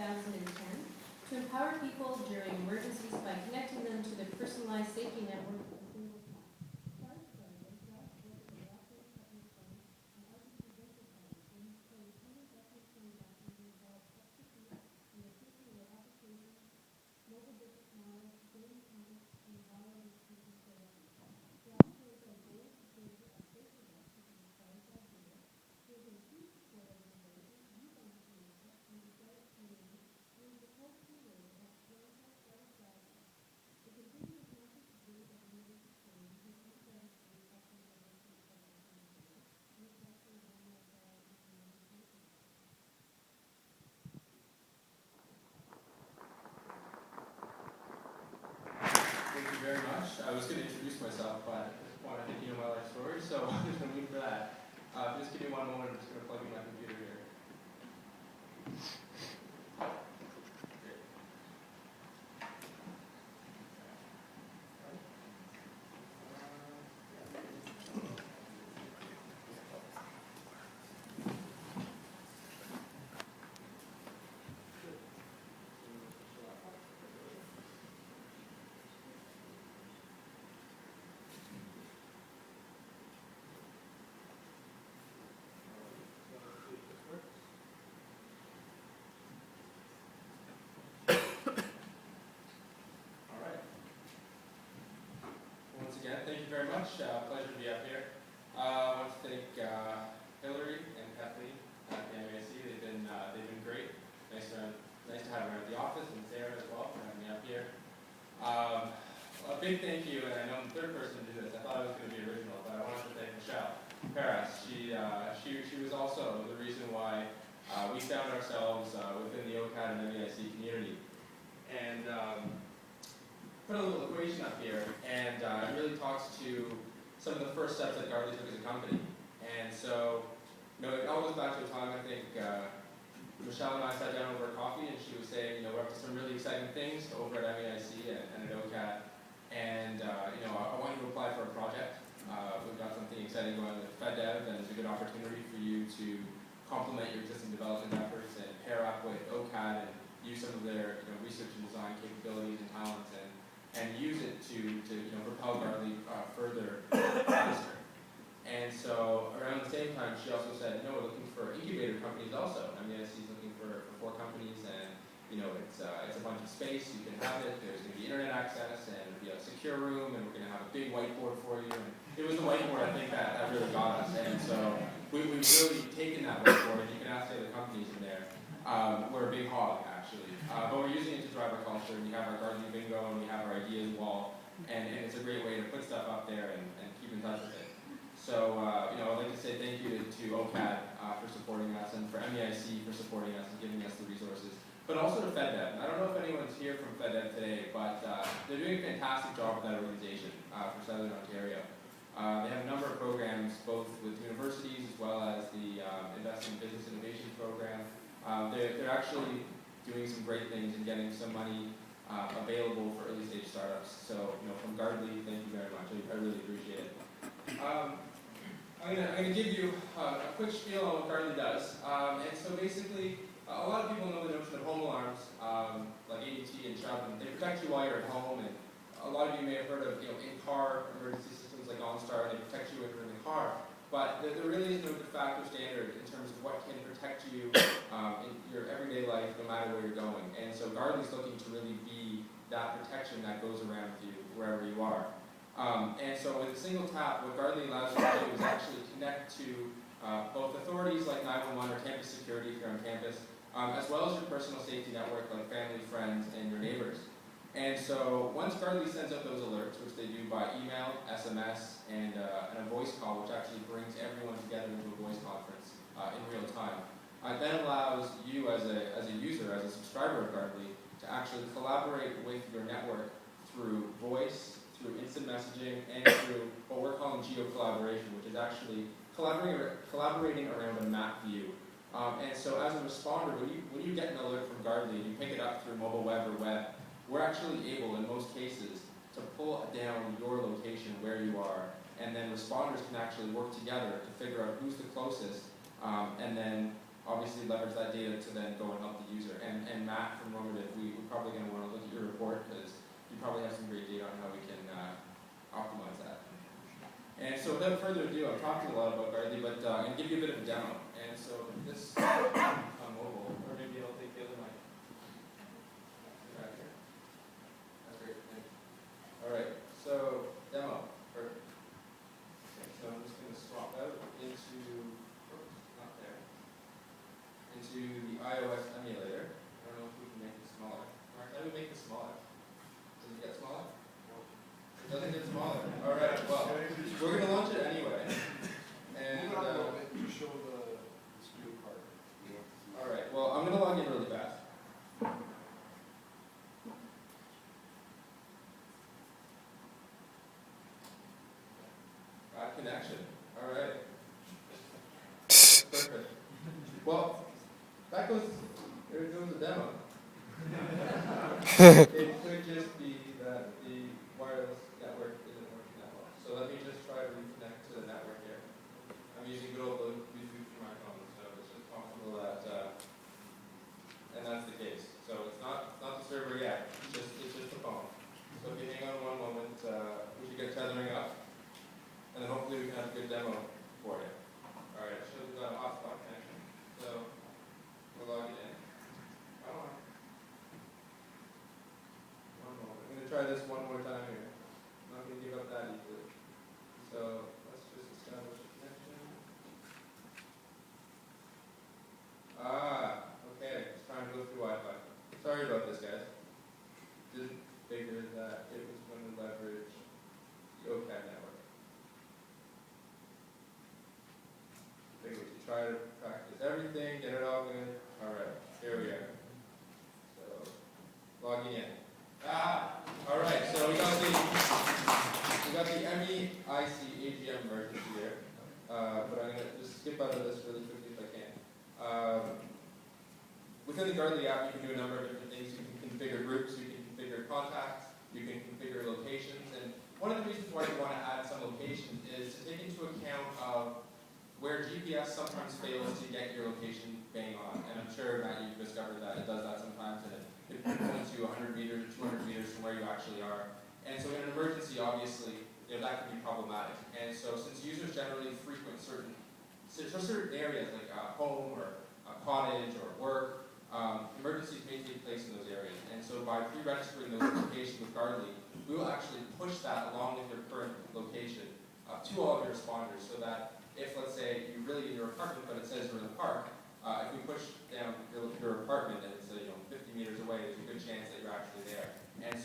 2010 to empower people during emergencies by connecting them to their personalized safety network. Thank you very much. I was going to introduce myself, but I think you know my life story, so I'm just going to leave for that. Just give me one moment. I'm just going to plug in my computer here. Great. Once again, thank you very much. Pleasure to be up here. I want to thank Hillary and Kathleen at the MEIC. They've been great. Nice to have her at the office, and Sarah as well for having me up here. A big thank you, and I know I'm the third person to do this. I thought I was going to be original, but I wanted to thank Michelle Paris. She was also the reason why we found ourselves within the OCAD and MEIC community. And put a little equation up here, and it really talks to some of the first steps that Gardley took as a company. And so, it all goes back to a time, I think, Michelle and I sat down over coffee, and she was saying, we're up to some really exciting things over at MEIC and at OCAD, and, I want you to apply for a project. We've got something exciting going with FedDev, and it's a good opportunity for you to complement your existing development efforts and pair up with OCAD and use some of their research and design capabilities and talents and use it to propel Gardley further faster. And so around the same time, she also said, we're looking for incubator companies also. MEIC is looking for 4 companies, and it's a bunch of space. You can have it. There's going to be internet access, and it'll be a secure room, and we're going to have a big whiteboard for you. And it was the whiteboard, I think, that really got us. And so we've really taken that whiteboard, and you can ask the other companies in there. We're a big hog, actually. But we're using it to drive our culture. We have our Gardley bingo, and we have our ideas wall. And it's a great way to put stuff up there and keep in touch with it. So, I'd like to say thank you to OCAD for supporting us, and for MEIC for supporting us and giving us the resources. But also to FedDev. I don't know if anyone's here from FedDev today, but they're doing a fantastic job with that organization for Southern Ontario. They have a number of programs, both with universities as well as the Investing in Business Innovation program. They're actually doing some great things and getting some money available for early stage startups. So, from Gardley, thank you very much. I really appreciate it. I'm going to give you a quick spiel on what Gardley does. And so basically, a lot of people know the notion of home alarms, like ADT and Chubb, and they protect you while you're at home. And a lot of you may have heard of in-car emergency systems like OnStar, and they protect you when you're in the car. But there really is no de facto standard in terms of what can protect you in your everyday life, no matter where you're going. And so Gardley's looking to really be that protection that goes around you wherever you are. And so with a single tap, what Gardley allows you to do is actually connect to both authorities like 911 or campus security if you're on campus, as well as your personal safety network like family, friends, and your neighbors. And so once Gardley sends out those alerts, which they do by email, SMS, and a voice call, which actually brings everyone together into a voice conference in real time, that allows you as a user, as a subscriber of Gardley, to actually collaborate with your network through voice, through instant messaging, and through what we're calling geo-collaboration, which is actually collaborating around a map view. And so as a responder, when you get an alert from Gardley, you pick it up through mobile web or web, we're actually able, in most cases, to pull down your location where you are, and then responders can actually work together to figure out who's the closest, and then obviously leverage that data to then go and help the user. And and Matt from Normative, we're probably going to want to look at your report because you probably have some great data on how we can optimize that. And so without further ado, I'm talking a lot about Gartley, but I'm going to give you a bit of a demo. And so this on mobile, or maybe I'll take the other mic. Right here. That's great. Thanks. All right. So demo. Perfect. Okay, so I'm just going to swap out into, not there, into the iOS emulator. I don't know if we can make it smaller. Mark, how do we make it smaller? Does it get smaller? It doesn't get smaller. All right. Well, we're going to launch it anyway. And you show the screen part. all right. Well, I'm going to log in really fast. Bad connection. All right. Perfect. Well, there goes the demo. It could just be that the wireless network isn't working that well. So let me just try to reconnect to the network here. I'm using good old Bluetooth for my phone, so it's just possible that, and that's the case. So it's not the server yet. It's just the phone. So if you hang on one moment, we should get tethering up, and then hopefully we can have a good demo for you. All right, it shows a hotspot connection. So we're logging in. One moment. I'm going to try this one more time here. I'm not going to give up that easily. So let's just establish a connection. Okay. It's trying to go through Wi-Fi. Sorry about this, guys. Didn't figure that it was going to leverage the OCAD network. Figured to try to practice everything, get it all good. All right, here we are. So logging in. All right. So we got the MEIC AGM emergency here, but I'm gonna just skip out of this really quickly if I can. Within the Gartley app, you can do a number of different things. You can configure groups, you can configure contacts, you can configure locations, and one of the reasons why you want to add some locations is to take into account of where GPS sometimes fails to get your location bang on. And I'm sure, Matt, you've discovered that it does that sometimes, and it points you 100 meters or 200 meters from where you actually are. And so in an emergency, obviously, that can be problematic. And so since users generally frequent certain areas like a home or a cottage or work, emergencies may take place in those areas. And so by pre-registering those locations with Gartley, we will actually push that along with your current location to all of your responders, so that if, let's say, you're really in your apartment, but it says you're in the park, if we push down your apartment and